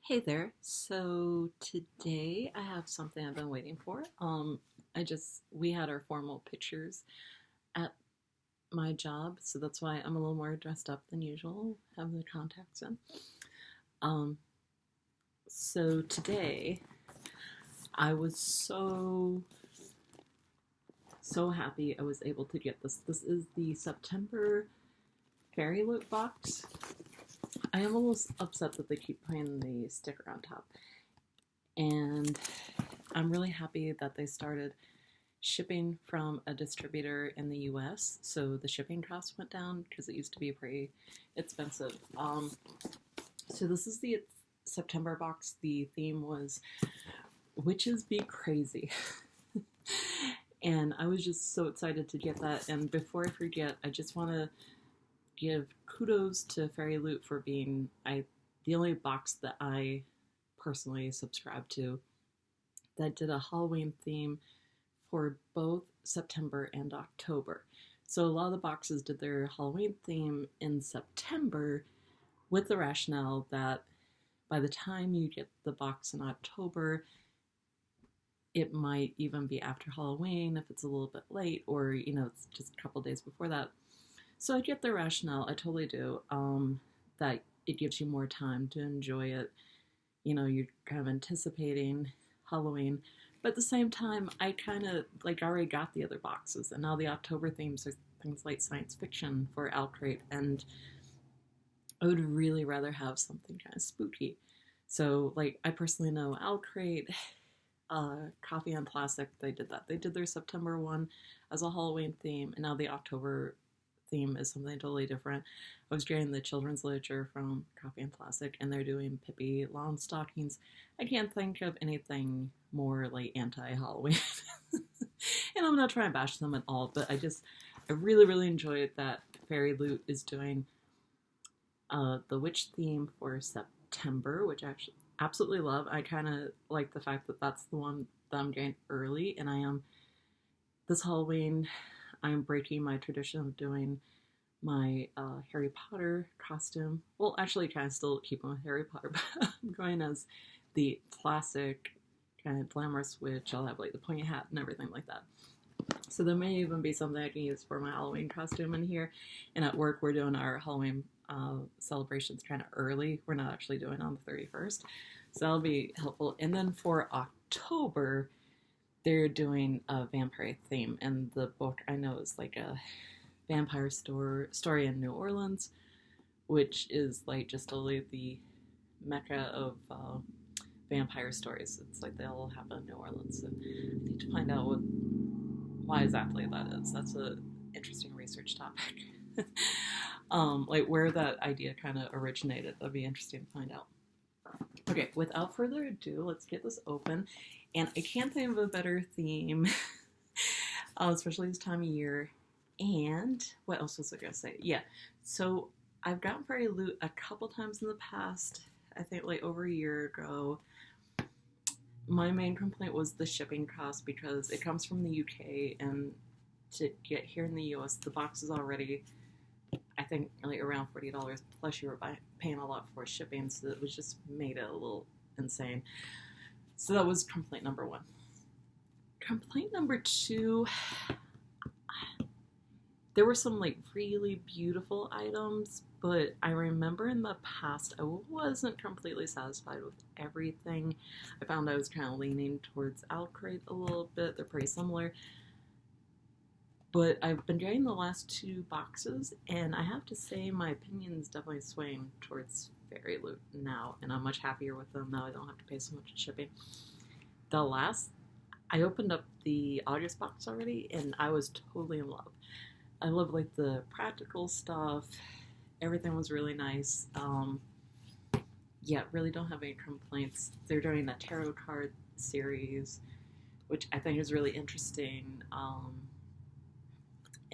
Hey there. So today I have something I've been waiting for. We had our formal pictures at my job, so that's why I'm a little more dressed up than usual, having the contacts in. Um, so today I was so happy I was able to get this. This is the September FairyLoot box. I am a little upset that they keep putting the sticker on top. And I'm really happy that they started shipping from a distributor in the US, so the shipping costs went down because it used to be pretty expensive. So this is the September box. The theme was Witches Be Crazy. And I was just so excited to get that. And before I forget, I just want to give kudos to FairyLoot for being the only box that I personally subscribe to that did a Halloween theme for both September and October. So a lot of the boxes did their Halloween theme in September with the rationale that by the time you get the box in October, it might even be after Halloween if it's a little bit late, or it's just a couple days before that. So I get the rationale, I totally do, that it gives you more time to enjoy it. You're kind of anticipating Halloween, but at the same time, I kind of already got the other boxes, and now the October themes are things like science fiction for Alcrate, and I would really rather have something kind of spooky. So, I personally know Alcrate, Coffee and Plastic, they did that. They did their September one as a Halloween theme, and now the October theme is something totally different. I was getting the children's literature from Coffee and Plastic, and they're doing Pippi Longstockings. I can't think of anything more anti-Halloween. And I'm not trying to bash them at all, but I really, really enjoyed that FairyLoot is doing the witch theme for September, which I actually absolutely love. I kind of like the fact that that's the one that I'm getting early, and this Halloween, I'm breaking my tradition of doing my Harry Potter costume. Well, actually, kind of still keeping with Harry Potter, but I'm going as the classic kind of glamorous witch. I'll have the pointy hat and everything like that. So there may even be something I can use for my Halloween costume in here. And at work, we're doing our Halloween celebrations kind of early. We're not actually doing it on the 31st. So that'll be helpful. And then for October, they're doing a vampire theme. And the book I know is a vampire story in New Orleans, which is just totally the mecca of vampire stories. It's they all happen in New Orleans. So I need to find out why exactly that is. That's an interesting research topic. Where that idea kind of originated. That'd be interesting to find out. Okay, without further ado, let's get this open. And I can't think of a better theme, especially this time of year. And what else was I going to say? Yeah, so I've gotten FairyLoot a couple times in the past. I think over a year ago. My main complaint was the shipping cost because it comes from the UK, and to get here in the US, the box is already, I think, around $40. Plus, you were paying a lot for shipping, so it was just made it a little insane. So that was complaint number one. Complaint number two, there were some really beautiful items, but I remember in the past I wasn't completely satisfied with everything. I found I was kind of leaning towards Alcrate a little bit. They're pretty similar. But I've been getting the last two boxes, and I have to say my opinion is definitely swaying towards FairyLoot now, and I'm much happier with them now. I don't have to pay so much in shipping. I opened up the August box already, and I was totally in love. I love the practical stuff. Everything was really nice. Really don't have any complaints. They're doing a tarot card series, which I think is really interesting.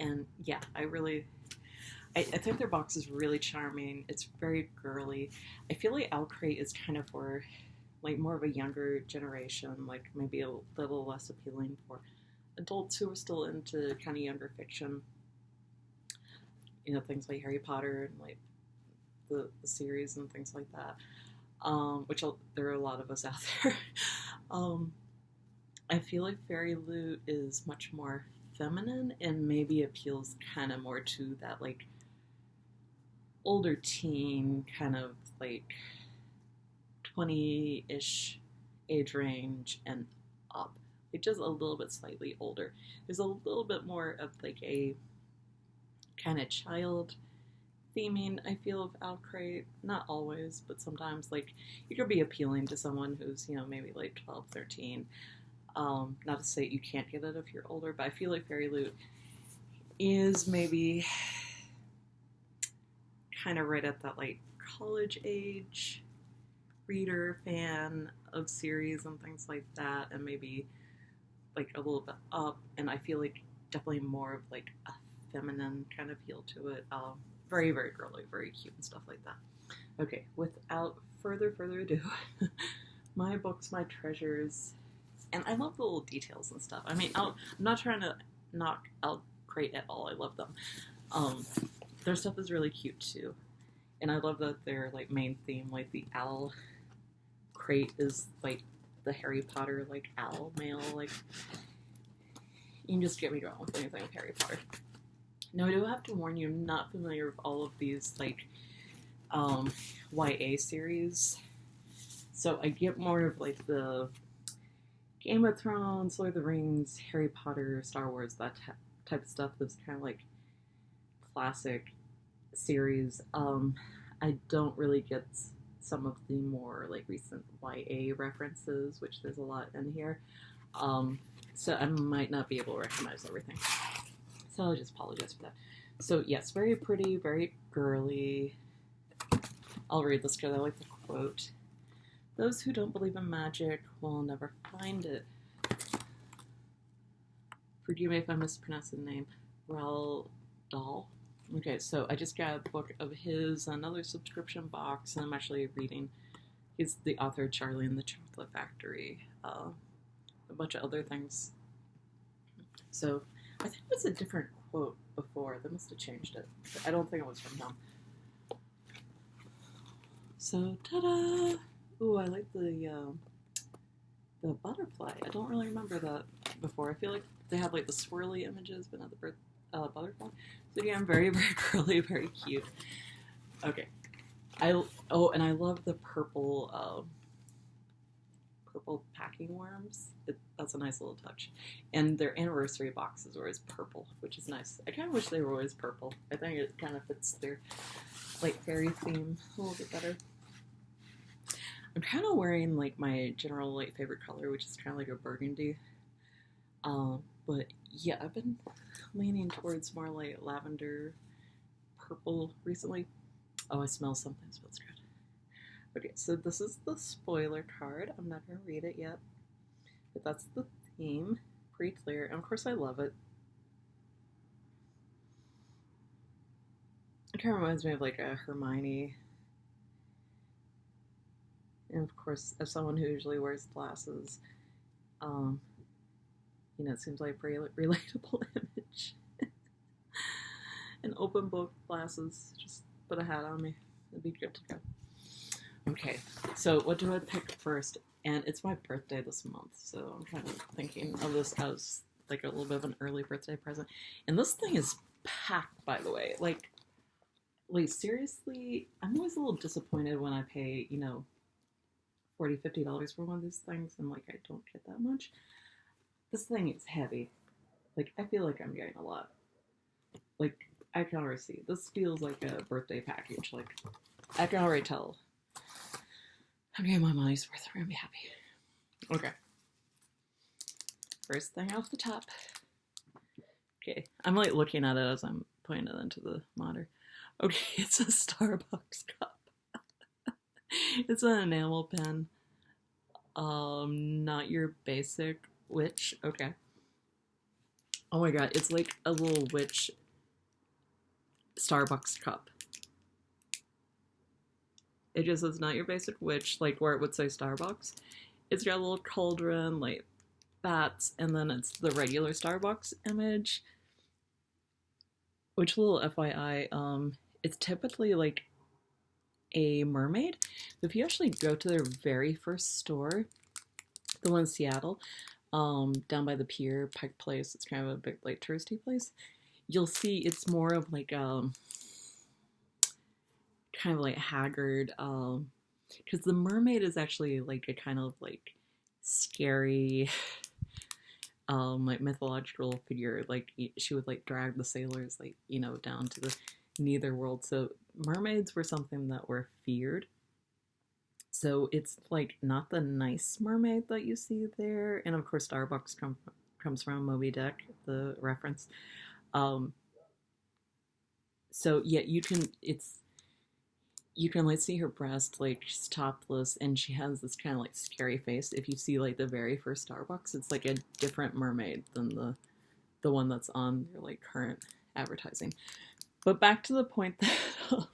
And yeah, I think their box is really charming. It's very girly. I feel like Alcrate is kind of for more of a younger generation, maybe a little less appealing for adults who are still into kind of younger fiction. Things like Harry Potter and the series and things like that. which there are a lot of us out there. um, I feel like FairyLoot is much more feminine and maybe appeals kind of more to that like older teen kind of like 20-ish age range and up. Like just a little bit slightly older. There's a little bit more of like a kind of child theming, I feel, of Outcrate. Not always, but sometimes like it could be appealing to someone who's, maybe like 12, 13. Not to say you can't get it if you're older, but I feel like FairyLoot is maybe kind of right at that like college age reader fan of series and things like that, and maybe like a little bit up, and I feel like definitely more of like a feminine kind of feel to it. Very, very girly, very cute and stuff like that. Okay, without further ado, my books, my treasures, and I love the little details and stuff. I mean, I'm not trying to knock out Crate at all. I love them. Their stuff is really cute too, and I love that their like main theme, like the owl Crate, is like the Harry Potter like owl male. Like you can just get me going with anything with Harry Potter. Now I do have to warn you, I'm not familiar with all of these like YA series, so I get more of like the Game of Thrones, Lord of the Rings, Harry Potter, Star Wars, that type of stuff. That's kind of like classic series. I don't really get some of the more like recent YA references, which there's a lot in here. So I might not be able to recognize everything. So I'll just apologize for that. So yes, very pretty, very girly. I'll read this because I like the quote. Those who don't believe in magic will never find it. Forgive me if I mispronounce the name. Roald Dahl. Okay, so I just got a book of his, another subscription box, and I'm actually reading. He's the author of Charlie and the Chocolate Factory, a bunch of other things. So I think it was a different quote before. They must have changed it. I don't think it was from him. So, ta-da! Ooh, I like the butterfly. I don't really remember that before. I feel like they have like the swirly images, but not the butterfly. So yeah, I'm very, very curly, very cute. Okay. And I love the purple packing worms. That's a nice little touch. And their anniversary boxes are always purple, which is nice. I kind of wish they were always purple. I think it kind of fits their like fairy theme a little bit better. I'm kind of wearing like my general like favorite color, which is kind of like a burgundy. But yeah, I've been leaning towards more like lavender, purple recently. Oh, I smell something. It smells good. Okay, so this is the spoiler card. I'm not going to read it yet. But that's the theme. Pretty clear. And of course I love it. It kind of reminds me of like a Hermione. And of course, as someone who usually wears glasses, it seems like a pretty relatable image. An open book, glasses, just put a hat on me. It'd be good to go. Okay, so what do I pick first? And it's my birthday this month, so I'm kind of thinking of this as like a little bit of an early birthday present. And this thing is packed, by the way. Like seriously, I'm always a little disappointed when I pay, $40, $50 for one of these things, and like I don't get that much. This thing is heavy. Like I feel like I'm getting a lot. Like I can already see. This feels like a birthday package. Like I can already tell. I'm getting my money's worth. I'm gonna be happy. Okay. First thing off the top. Okay, I'm like looking at it as I'm putting it into the monitor. Okay, it's a Starbucks cup. It's an enamel pen. Not your basic witch. Okay. Oh my god, it's like a little witch Starbucks cup. It just says not your basic witch, like where it would say Starbucks. It's got a little cauldron, like bats, and then it's the regular Starbucks image. Which, little FYI, it's typically like a mermaid. If you actually go to their very first store, the one in Seattle, down by the pier, Pike Place, it's kind of a big like touristy place, you'll see it's more of like kind of like haggard, because the mermaid is actually like a kind of like scary like mythological figure. Like she would like drag the sailors like, you know, down to the nether world. So mermaids were something that were feared. So it's like not the nice mermaid that you see there. And of course Starbucks comes from Moby Dick, the reference. Um so yeah, you can like see her breast, like she's topless, and she has this kind of like scary face. If you see like the very first Starbucks, it's like a different mermaid than the one that's on their like current advertising. But back to the point that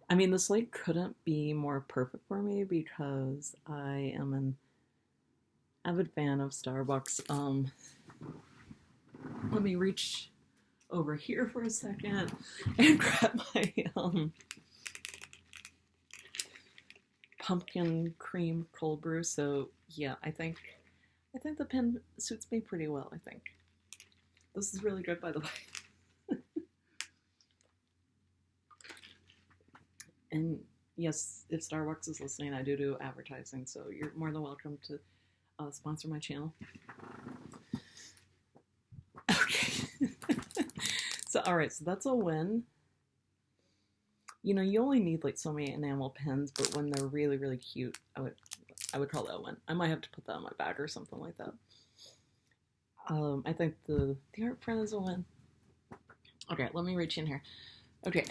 I mean, this like couldn't be more perfect for me because I am an avid fan of Starbucks. Let me reach over here for a second and grab my pumpkin cream cold brew. So yeah, I think the pen suits me pretty well. I think this is really good, by the way. And yes, if Starbucks is listening, I do advertising, so you're more than welcome to sponsor my channel. Okay. So all right, so that's a win. You know, you only need like so many enamel pens, but when they're really, really cute, I would call that a win. I might have to put that on my bag or something like that. I think the art print is a win. Okay, let me reach in here. Okay.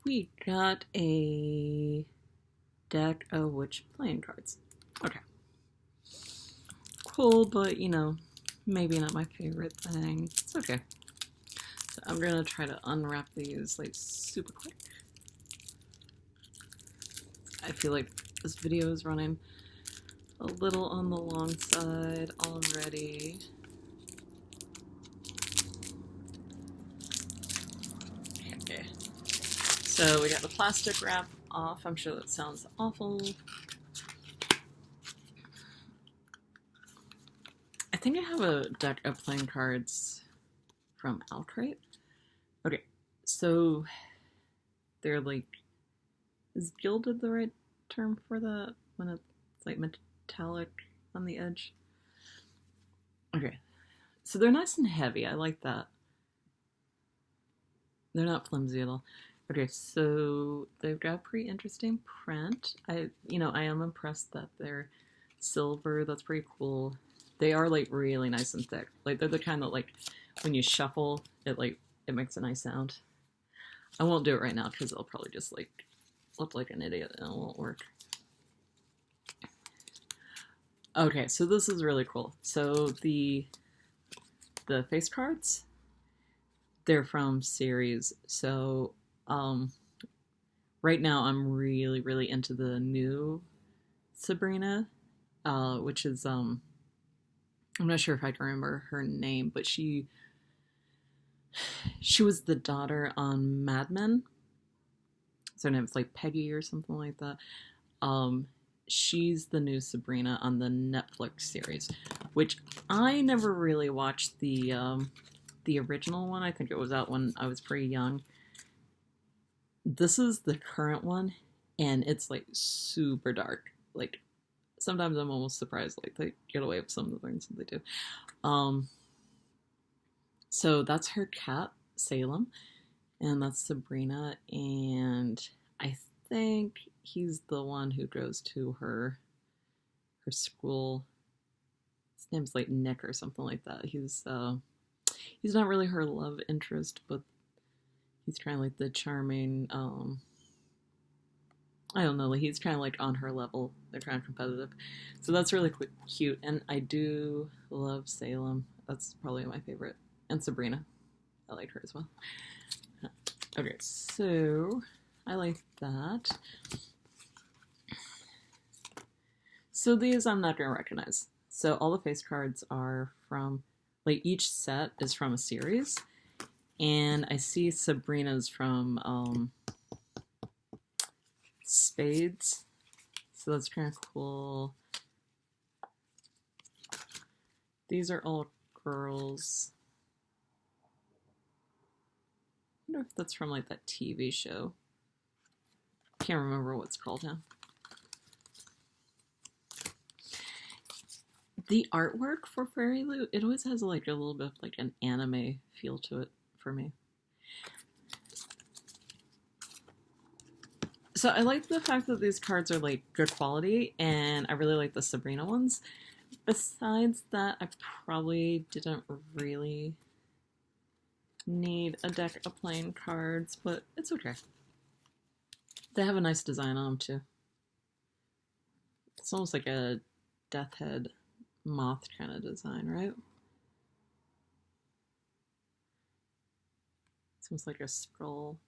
We got a deck of witch playing cards. Okay. Cool, but you know, maybe not my favorite thing. It's okay. So I'm gonna try to unwrap these like super quick. I feel like this video is running a little on the long side already. Okay. So we got the plastic wrap off. I'm sure that sounds awful. I think I have a deck of playing cards from Alcrate. Okay, so they're like, is gilded the right term for that? When it's like metallic on the edge? Okay, so they're nice and heavy. I like that. They're not flimsy at all. Okay, so they've got a pretty interesting print. I am impressed that they're silver. That's pretty cool. They are like really nice and thick. Like they're the kind that like when you shuffle, it makes a nice sound. I won't do it right now because I'll probably just like look like an idiot and it won't work. Okay, so this is really cool. So the face cards, they're from series. So right now I'm really, really into the new Sabrina, which is I'm not sure if I can remember her name, but she was the daughter on Mad Men. So her name's like Peggy or something like that. She's the new Sabrina on the Netflix series, which I never really watched the original one. I think it was out when I was pretty young. This is the current one, and it's like super dark. Like sometimes I'm almost surprised like they get away with some of the things that they do. So that's her cat, Salem, and that's Sabrina, and I think he's the one who goes to her school. His name's like Nick or something like that. He's not really her love interest, but he's kind of like the charming, I don't know, like he's kind of like on her level. They're kind of competitive. So that's really cute, and I do love Salem. That's probably my favorite. And Sabrina. I like her as well. Okay, so I like that. So these I'm not going to recognize. So all the face cards are from, like each set is from a series. And I see Sabrina's from spades. So that's kind of cool. These are all girls. I wonder if that's from like that TV show. Can't remember what it's called now. The artwork for FairyLoot, it always has like a little bit of like an anime feel to it for me. So I like the fact that these cards are like good quality, and I really like the Sabrina ones. Besides that, I probably didn't really need a deck of playing cards, but it's okay. They have a nice design on them too. It's almost like a death head moth kind of design, right? It's almost like a skull,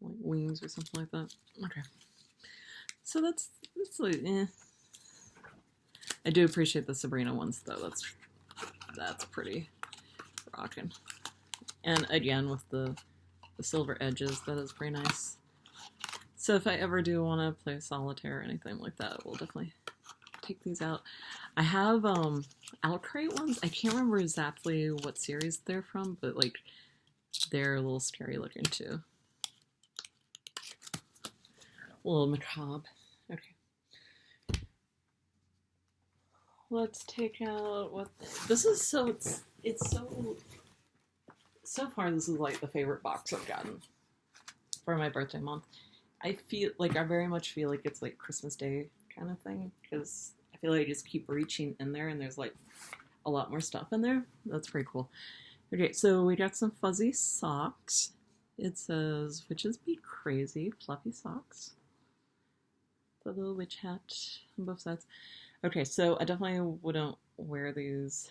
like wings or something like that. Okay. So that's like, eh. I do appreciate the Sabrina ones though. That's pretty rocking. And again, with the silver edges, that is pretty nice. So if I ever do want to play solitaire or anything like that, we'll definitely take these out. I have Outcrate ones. I can't remember exactly what series they're from, but like they're a little scary looking too. A little macabre. Okay. Let's take out what this is. So it's so far this is like the favorite box I've gotten for my birthday month. I very much feel like it's like Christmas Day kind of thing, because I feel like I just keep reaching in there and there's like a lot more stuff in there. That's pretty cool. Okay, so we got some fuzzy socks. It says, "Witches be crazy, fluffy socks." The little witch hat on both sides. Okay, so I definitely wouldn't wear these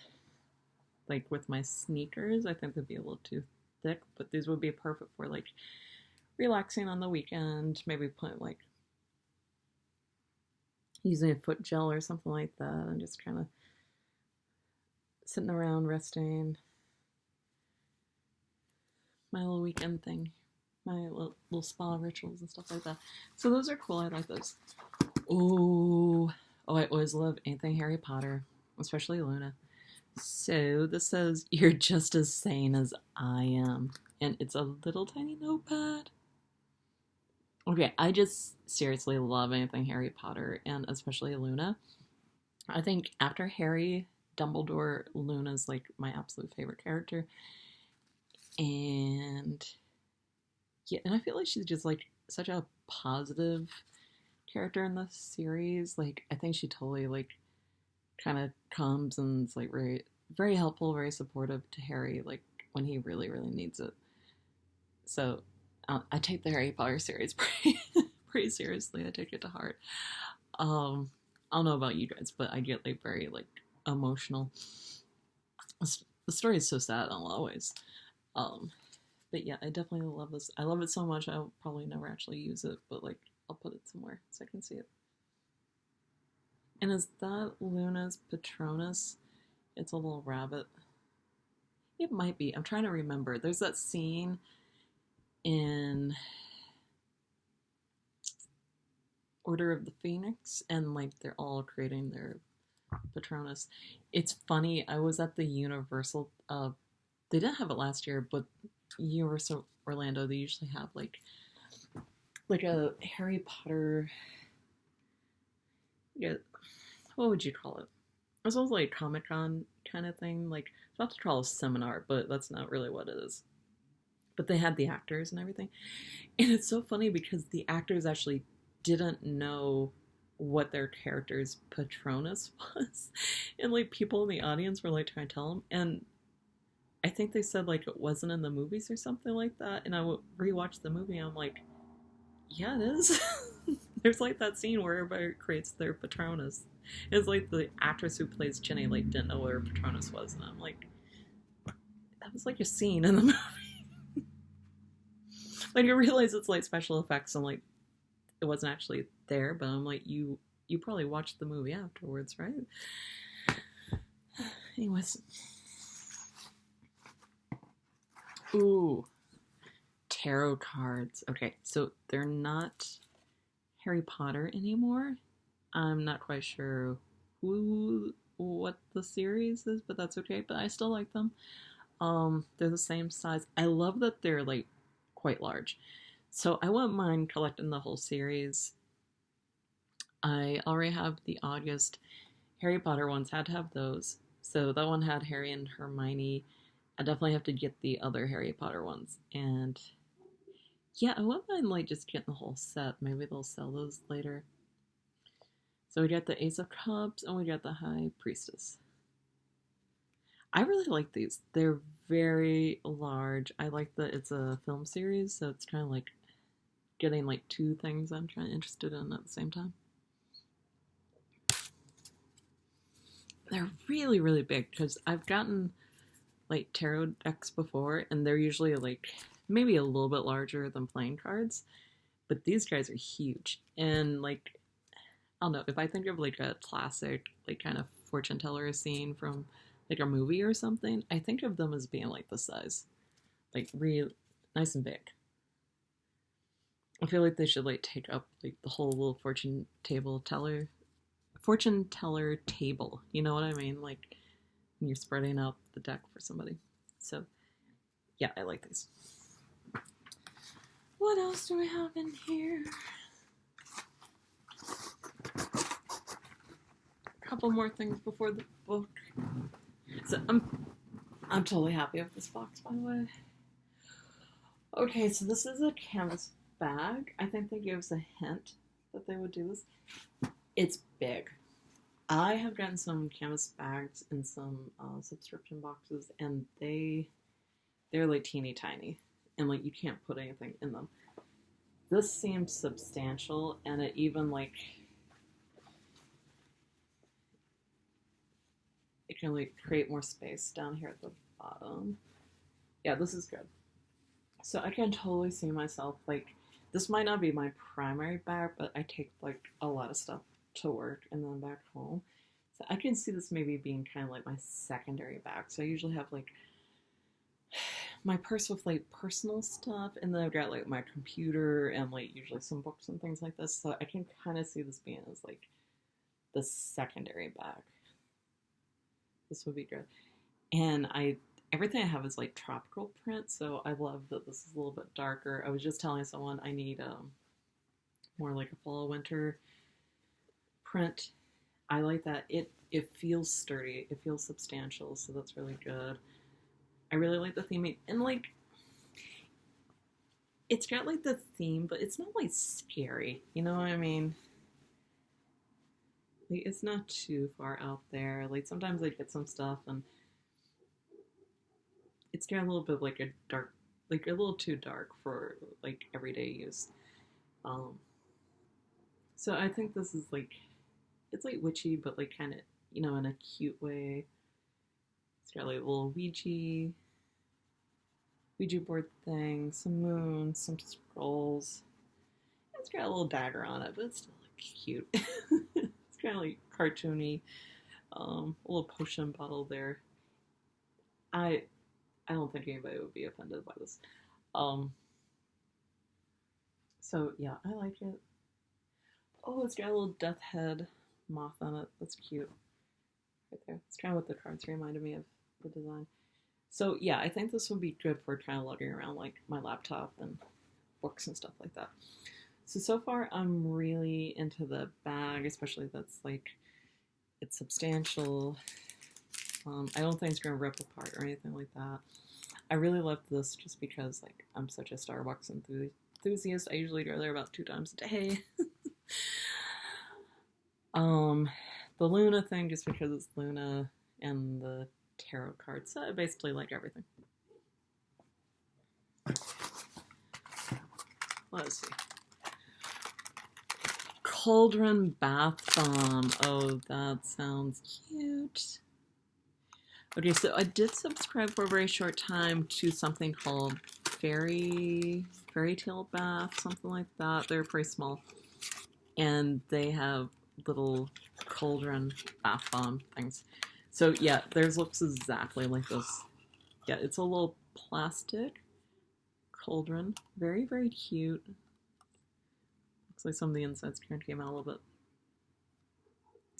like with my sneakers. I think they'd be a little too thick, but these would be perfect for like relaxing on the weekend, maybe put like using a foot gel or something like that, and just kind of sitting around resting. My little weekend thing, my little spa rituals and stuff like that. So those are cool. I like those. Oh, I always love anything Harry Potter, especially Luna. So this says, "You're just as sane as I am," and it's a little tiny notepad. Okay, I just seriously love anything Harry Potter, and especially Luna. I think after Harry, Dumbledore, Luna's like my absolute favorite character. And yeah, and I feel like she's just like such a positive character in the series. Like, I think she totally like kind of comes and is like very, very helpful, very supportive to Harry, like when he really, really needs it. So I take the Harry Potter series pretty seriously. I take it to heart. I don't know about you guys, but I get like very like emotional. The story is so sad in a lot of ways. But yeah, I definitely love this. I love it so much. I'll probably never actually use it, but like I'll put it somewhere so I can see it. And is that Luna's Patronus? It's a little rabbit. It might be. I'm trying to remember. There's that scene in Order of the Phoenix, and like they're all creating their Patronus. It's funny. I was at the Universal. They didn't have it last year, but Universal Orlando, they usually have like a Harry Potter. Yeah, what would you call it? It's almost like a Comic-Con kind of thing. Like, it's about to call it a seminar, but that's not really what it is. But they had the actors and everything. And it's so funny because the actors actually didn't know what their character's Patronus was. And like people in the audience were like trying to tell them. And I think they said like it wasn't in the movies or something like that. And I would rewatch the movie and I'm like, yeah, it is. There's like that scene where everybody creates their Patronus. It's like the actress who plays Jenny like didn't know what her Patronus was. And I'm like, that was like a scene in the movie. Like, you realize it's like special effects and like it wasn't actually there, but I'm like, you probably watched the movie afterwards, right? Anyways. Ooh. tarot cards. Okay, so they're not Harry Potter anymore. I'm not quite sure what the series is, but that's okay. But I still like them. They're the same size. I love that they're like quite large. So I wouldn't mind collecting the whole series. I already have the August Harry Potter ones, had to have those. So that one had Harry and Hermione. I definitely have to get the other Harry Potter ones. And yeah, I wouldn't mind like just getting the whole set. Maybe they'll sell those later. So we got the Ace of Cups and we got the High Priestess. I really like these. They're very large. I like that it's a film series, so it's kind of like getting like two things I'm kind of interested in at the same time. They're really, really big because I've gotten like tarot decks before, and they're usually like maybe a little bit larger than playing cards, but these guys are huge. And like, I don't know, if I think of like a classic, like kind of fortune teller scene from like a movie or something, I think of them as being like this size, like real nice and big. I feel like they should like take up like the whole little fortune teller table. You know what I mean? Like when you're spreading out the deck for somebody. So yeah, I like these. What else do we have in here? A couple more things before the book. So I'm totally happy with this box, by the way. Okay, so this is a canvas bag. I think they gave us a hint that they would do this. It's big. I have gotten some canvas bags in some subscription boxes, and they're like teeny tiny, and like you can't put anything in them. This seems substantial, and it even like it can like create more space down here at the bottom. Yeah, this is good. So I can totally see myself like this might not be my primary bag, but I take like a lot of stuff to work and then back home. So I can see this maybe being kind of like my secondary bag. So I usually have like my purse with like personal stuff, and then I've got like my computer and like usually some books and things like this. So I can kind of see this being as like the secondary bag. This would be good. And everything I have is like tropical print, so I love that this is a little bit darker. I was just telling someone I need more like a fall winter print. I like that. It feels sturdy. It feels substantial, so that's really good. I really like the theming, and like it's got like the theme, but it's not like scary. You know what I mean? Like it's not too far out there. Like sometimes I get some stuff and it's got a little bit of like a dark, like a little too dark for like everyday use. So I think this is like, it's like witchy, but like kind of, you know, in a cute way. It's got like a little Ouija board thing, some moons, some scrolls. It's got a little dagger on it, but it's still like cute. It's kind of like cartoony. A little potion bottle there. I don't think anybody would be offended by this. So yeah, I like it. Oh, it's got a little death head moth on it. That's cute. Right there. It's kind of what the cards reminded me of, the design. So yeah, I think this would be good for kind of lugging around like my laptop and books and stuff like that. So far I'm really into the bag, especially that's like, it's substantial. I don't think it's going to rip apart or anything like that. I really love this just because like I'm such a Starbucks enthusiast. I usually go there about 2 times a day. The Luna thing just because it's Luna and the tarot cards. So I basically like everything. Let's see. Cauldron Bath Bomb. Oh, that sounds cute. Okay, so I did subscribe for a very short time to something called Fairy Tale Bath, something like that. They're pretty small. And they have little cauldron bath bomb things. So yeah, theirs looks exactly like this. Yeah, it's a little plastic cauldron. Very, very cute. Looks like some of the insides kind of came out a little bit.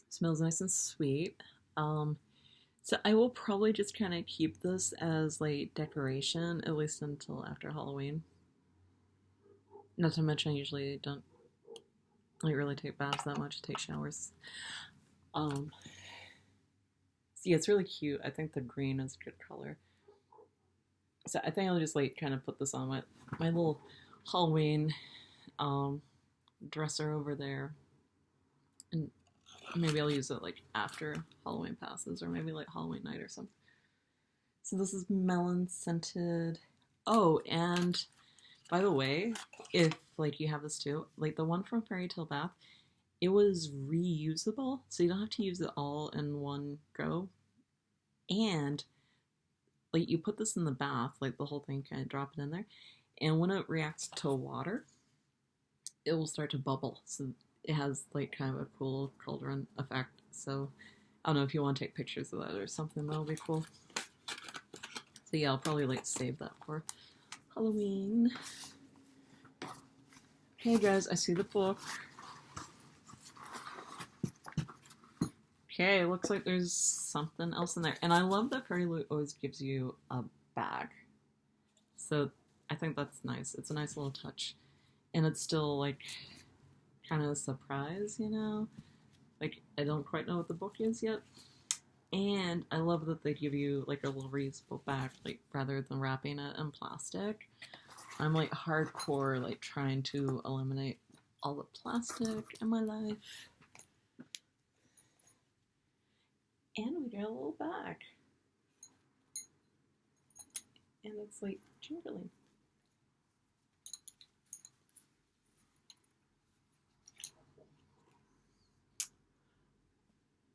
Smells nice and sweet. So I will probably just kind of keep this as like decoration, at least until after Halloween. Not to mention I usually don't like really take baths that much, take showers. So yeah, it's really cute. I think the green is a good color. So I think I'll just like kind of put this on my little Halloween dresser over there. And maybe I'll use it like after Halloween passes, or maybe like Halloween night or something. So this is melon scented. Oh, and by the way, if like you have this too, like the one from Fairy Tale Bath, it was reusable, so you don't have to use it all in one go. And like you put this in the bath, like the whole thing, kind of drop it in there, and when it reacts to water, it will start to bubble. So it has like kind of a cool cauldron effect. So I don't know if you want to take pictures of that or something, that'll be cool. So yeah, I'll probably like save that for Halloween. Okay guys, I see the book. Okay, looks like there's something else in there. And I love that FairyLoot always gives you a bag. So I think that's nice. It's a nice little touch. And it's still like kind of a surprise, you know? Like, I don't quite know what the book is yet. And I love that they give you like a little reusable bag, like rather than wrapping it in plastic. I'm like hardcore, like trying to eliminate all the plastic in my life. And we got a little bag. And it's like jingling.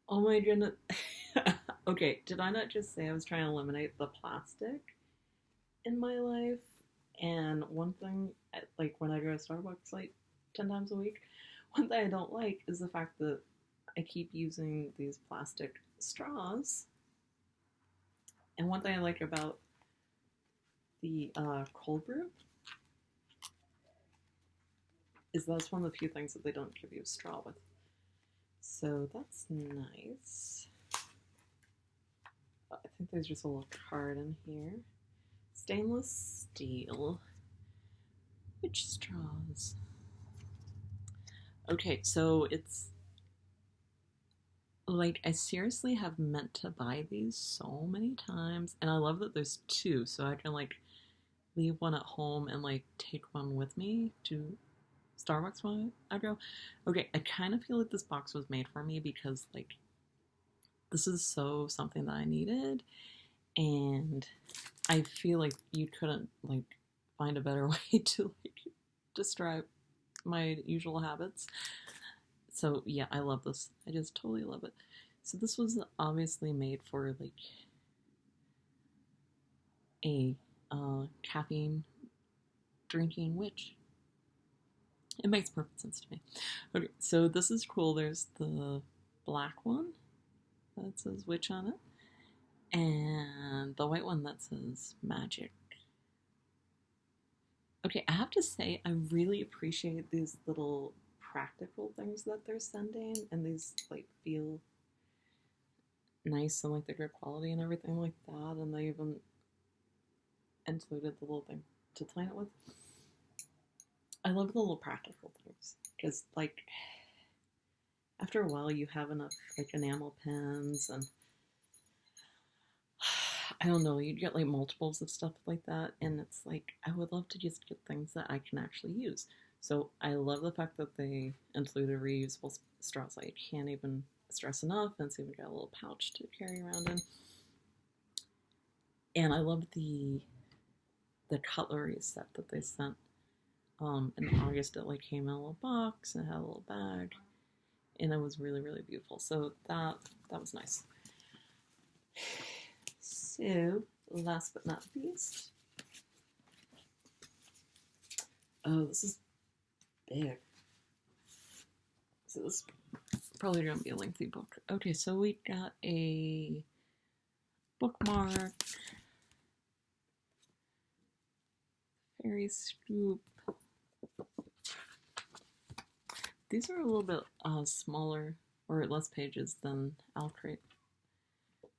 Oh my goodness. Okay, did I not just say I was trying to eliminate the plastic in my life? And one thing, like when I go to Starbucks like 10 times a week, one thing I don't like is the fact that I keep using these plastic straws. And one thing I like about the cold brew is that's one of the few things that they don't give you a straw with. So that's nice. I think there's just a little card in here. Stainless steel. Which straws? Okay, so it's like I seriously have meant to buy these so many times, and I love that there's two, so I can like leave one at home and like take one with me to Starbucks when I go. Okay, I kind of feel like this box was made for me because like this is so something that I needed, and I feel like you couldn't like find a better way to like describe my usual habits. So yeah, I love this. I just totally love it. So this was obviously made for like a caffeine drinking witch. It makes perfect sense to me. Okay, so this is cool. There's the black one that says witch on it, and the white one that says magic. Okay, I have to say, I really appreciate these little practical things that they're sending, and these like feel nice and like they're good quality and everything like that, and they even included the little thing to clean it with. I love the little practical things, because like after a while you have enough like enamel pens and I don't know, you'd get like multiples of stuff like that, and it's like I would love to just get things that I can actually use. So I love the fact that they included reusable straws. I can't even stress enough, and it's even got a little pouch to carry around in. And I love the cutlery set that they sent. In August, it like came in a little box and it had a little bag, and it was really, really beautiful. So that was nice. So last but not least, oh, this is big. So this is probably going to be a lengthy book. Okay, so we got a bookmark. Fairy Scoop. These are a little bit smaller or less pages than Alcrate.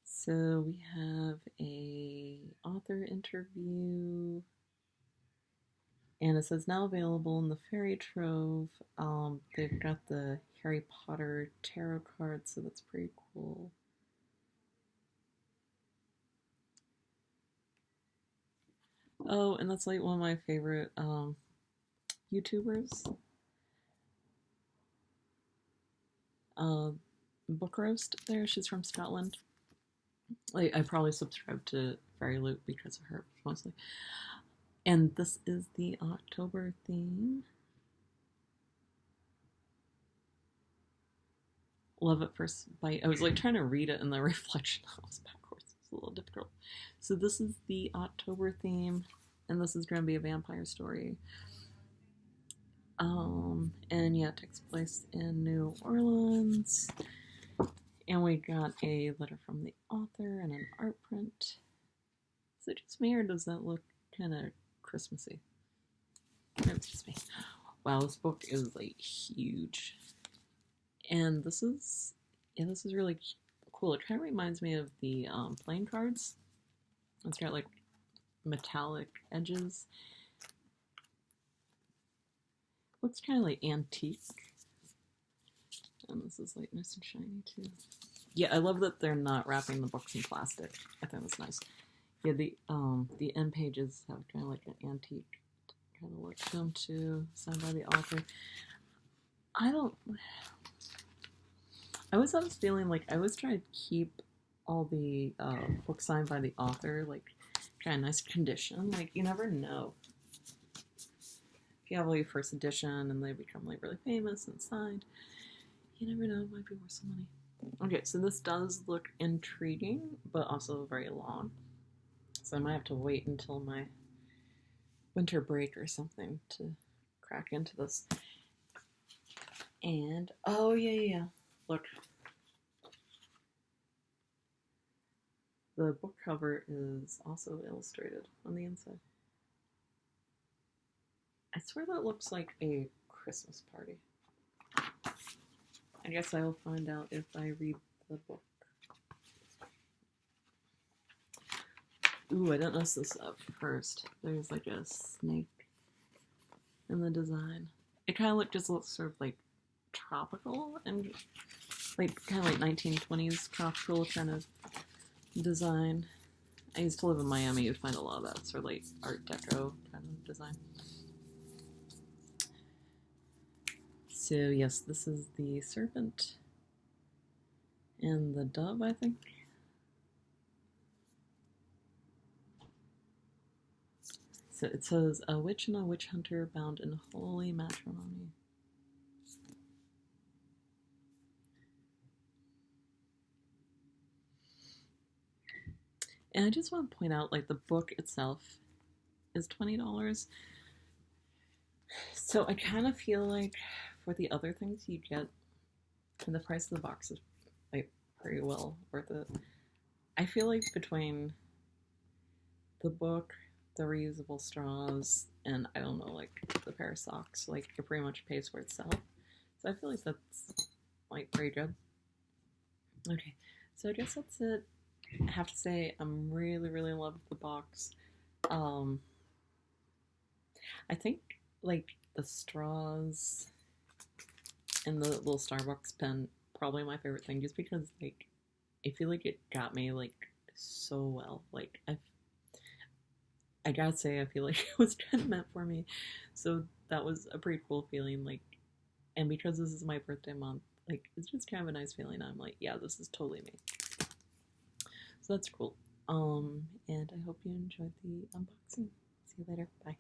So we have a author interview, and it says now available in the Fairy Trove. They've got the Harry Potter tarot cards, so that's pretty cool. Oh, and that's like one of my favorite YouTubers. Book Roast there. She's from Scotland. I probably subscribe to FairyLoot because of her, mostly. And this is the October theme. Love at First Bite. I was like trying to read it in the reflection. I was backwards. It's a little difficult. So this is the October theme, and this is going to be a vampire story. And yeah, it takes place in New Orleans. And we got a letter from the author and an art print. Is it just me, or does that look kind of Christmassy? It's just me. Wow, this book is like huge. And this is really cool. It kind of reminds me of the playing cards. It's got like metallic edges. Looks kind of like antique. And this is like nice and shiny too. Yeah, I love that they're not wrapping the books in plastic. I think that's nice. Yeah, the end pages have kind of like an antique kind of look to them too, signed by the author. I always have this feeling like I always try to keep all the books signed by the author like kind of nice condition. Like you never know. If you have like first edition and they become like really famous and signed, you never know, it might be worth some money. Okay, so this does look intriguing, but also very long. So I might have to wait until my winter break or something to crack into this. And, oh yeah. Look. The book cover is also illustrated on the inside. I swear that looks like a Christmas party. I guess I'll find out if I read the book. Ooh, I didn't mess this up first. There's like a snake in the design. It kind of just looks sort of like tropical and like kind of like 1920s tropical kind of design. I used to live in Miami. You'd find a lot of that sort of like Art Deco kind of design. So yes, this is the serpent and the dove, I think. So it says, a witch and a witch hunter bound in holy matrimony. And I just want to point out, like, the book itself is $20. So I kind of feel like for the other things you get, and the price of the box is like pretty well worth it. I feel like between the book, the reusable straws, and I don't know, like the pair of socks, like it pretty much pays for itself. So I feel like that's like pretty good. Okay, so I guess that's it. I have to say I'm really in love with the box. I think like the straws and the little Starbucks pen probably my favorite thing, just because like I feel like it got me like so well. Like I gotta say I feel like it was kind of meant for me, so that was a pretty cool feeling. Like, and because this is my birthday month, like it's just kind of a nice feeling. I'm like, yeah, this is totally me. So that's cool. And I hope you enjoyed the unboxing. See you later. Bye.